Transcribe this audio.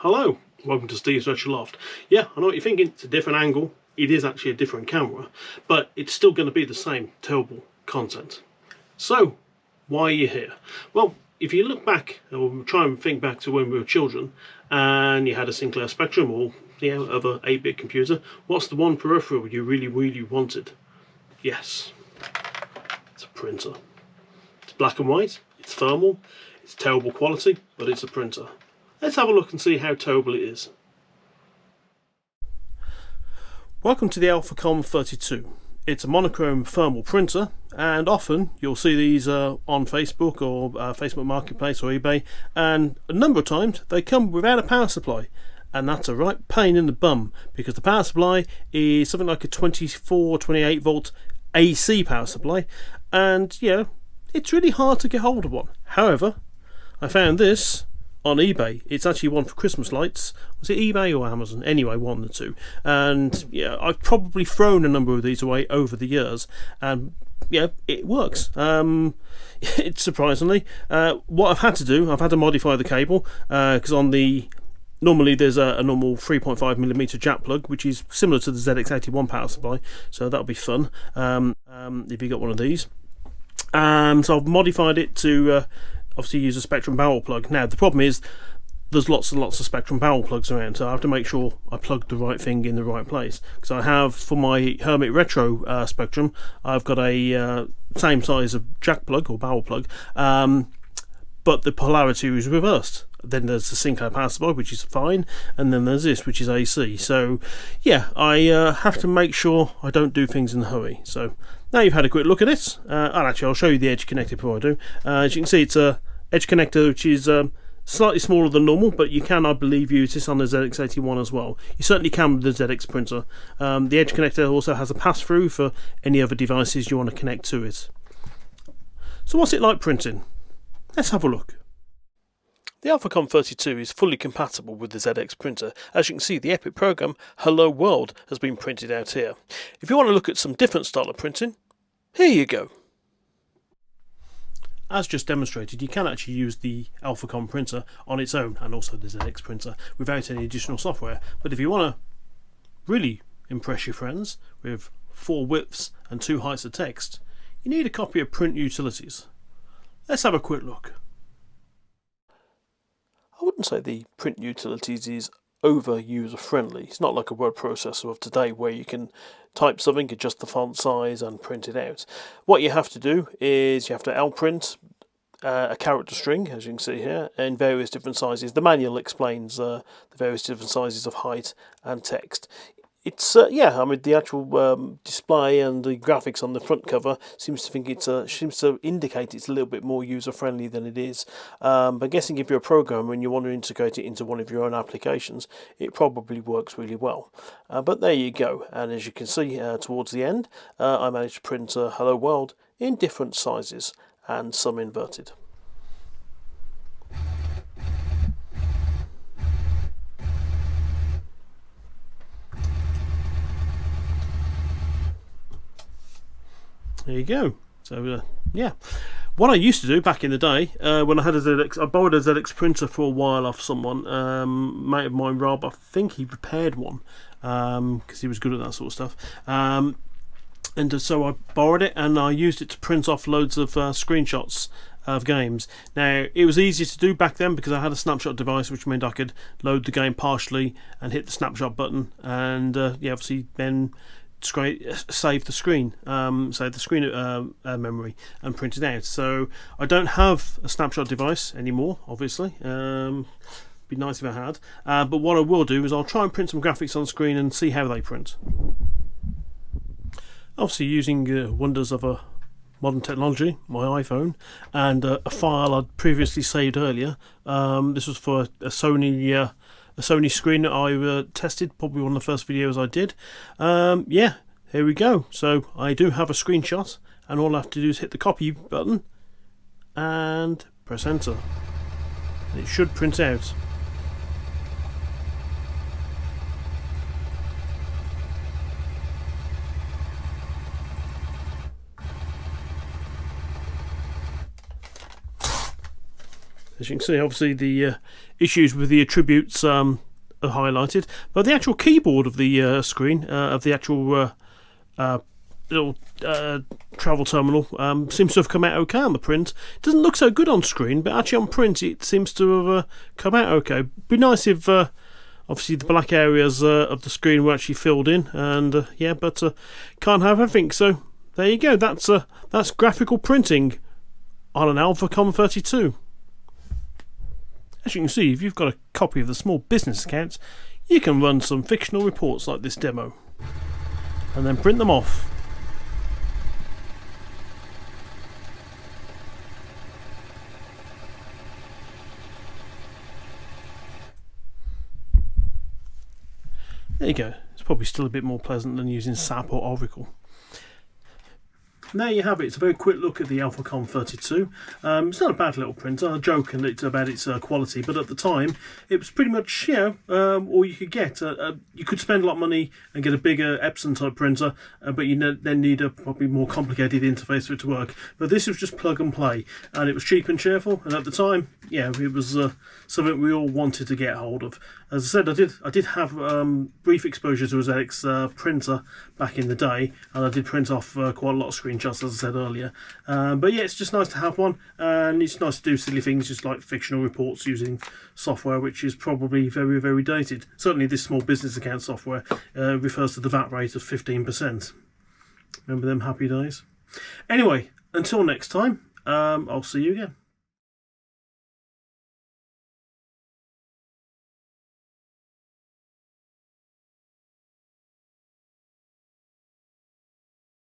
Hello, welcome to Steve's Retro Loft. Yeah, I know what you're thinking, it's a different angle, it is actually a different camera, but it's still going to be the same terrible content. So, why are you here? Well, if you look back, or try and think back to when we were children, and you had a Sinclair Spectrum or other 8-bit computer, what's the one peripheral you really wanted? Yes, it's a printer. It's black and white, it's thermal, it's terrible quality, but it's a printer. Let's have a look and see how terrible it is. Welcome to the Alphacom32. It's a monochrome thermal printer, and often you'll see these on Facebook or Facebook Marketplace or eBay, and a number of times they come without a power supply, and that's a right pain in the bum because the power supply is something like a 24-28 volt AC power supply, and it's really hard to get hold of one. However, I found this on eBay. It's actually one for Christmas lights. Was it eBay or Amazon? Anyway, one of the two. And I've probably thrown a number of these away over the years, and it works. It's surprisingly. What I've had to do, I've had to modify the cable because normally there's a normal 3.5mm jack plug, which is similar to the ZX81 power supply, so that'll be fun if you got one of these. So I've modified it to obviously use a Spectrum barrel plug. Now the problem is there's lots and lots of Spectrum barrel plugs around, so I have to make sure I plug the right thing in the right place. Because I have, for my Hermit Retro Spectrum, I've got a same size of jack plug or barrel plug, but the polarity is reversed. Then there's the Sinclair power supply, which is fine, and then there's this, which is AC. So yeah, I have to make sure I don't do things in a hurry. So now you've had a quick look at it, I'll show you the edge connector before I do. As you can see, it's a edge connector which is slightly smaller than normal, but you can, I believe, use this on the ZX81 as well. You certainly can with the ZX printer. The edge connector also has a pass-through for any other devices you want to connect to it. So what's it like printing? Let's have a look. The Alphacom32 is fully compatible with the ZX printer. As you can see, the epic program Hello World has been printed out here. If you want to look at some different style of printing, here you go. As just demonstrated, you can actually use the Alphacom printer on its own, and also the ZX printer, without any additional software. But if you want to really impress your friends with 4 widths and 2 heights of text, you need a copy of Print Utilities. Let's have a quick look. I wouldn't say the Print Utilities is over user friendly. It's not like a word processor of today where you can type something, adjust the font size and print it out. What you have to do is you have to outprint a character string, as you can see here, in various different sizes. The manual explains the various different sizes of height and text. It's the actual display and the graphics on the front cover seems to indicate it's a little bit more user friendly than it is. But I'm guessing if you're a programmer and you want to integrate it into one of your own applications, it probably works really well. But there you go. And as you can see towards the end, I managed to print Hello World in different sizes and some inverted. There you go. So what I used to do back in the day when I had a ZX, I borrowed a ZX printer for a while off someone, mate of mine, Rob. I think he repaired one because he was good at that sort of stuff. And so I borrowed it and I used it to print off loads of screenshots of games. Now it was easier to do back then because I had a snapshot device, which meant I could load the game partially and hit the snapshot button, and obviously then save the screen, memory and print it out. So I don't have a snapshot device anymore, obviously. Be nice if I had. But what I will do is I'll try and print some graphics on screen and see how they print. Obviously using wonders of a modern technology, my iPhone, and a file I'd previously saved earlier. This was for a Sony screen that I tested, probably one of the first videos I did. Here we go. So I do have a screenshot, and all I have to do is hit the copy button and press enter. And it should print out. As you can see, obviously the issues with the attributes are highlighted, but the actual keyboard of the screen of the actual little travel terminal seems to have come out okay on the print. It doesn't look so good on screen, but actually on print it seems to have come out okay. Be nice if obviously the black areas of the screen were actually filled in, and yeah, but can't have everything. So there you go. That's graphical printing on an Alphacom32. As you can see, if you've got a copy of the small business accounts, you can run some fictional reports like this demo and then print them off. There you go. It's probably still a bit more pleasant than using SAP or Oracle. There you have it. It's a very quick look at the Alphacom32. It's not a bad little printer. I joke about its quality, but at the time it was pretty much, you know, all you could get. You could spend a lot of money and get a bigger Epson type printer, but you then need a probably more complicated interface for it to work. But this was just plug and play, and it was cheap and cheerful. And at the time, yeah, it was something we all wanted to get hold of. As I said, I did have brief exposure to a ZX printer back in the day, and I did print off quite a lot of screenshots, as I said earlier. But yeah, it's just nice to have one, and it's nice to do silly things just like fictional reports using software which is probably very, very dated. Certainly this small business account software refers to the VAT rate of 15%. Remember them happy days? Anyway, until next time, I'll see you again.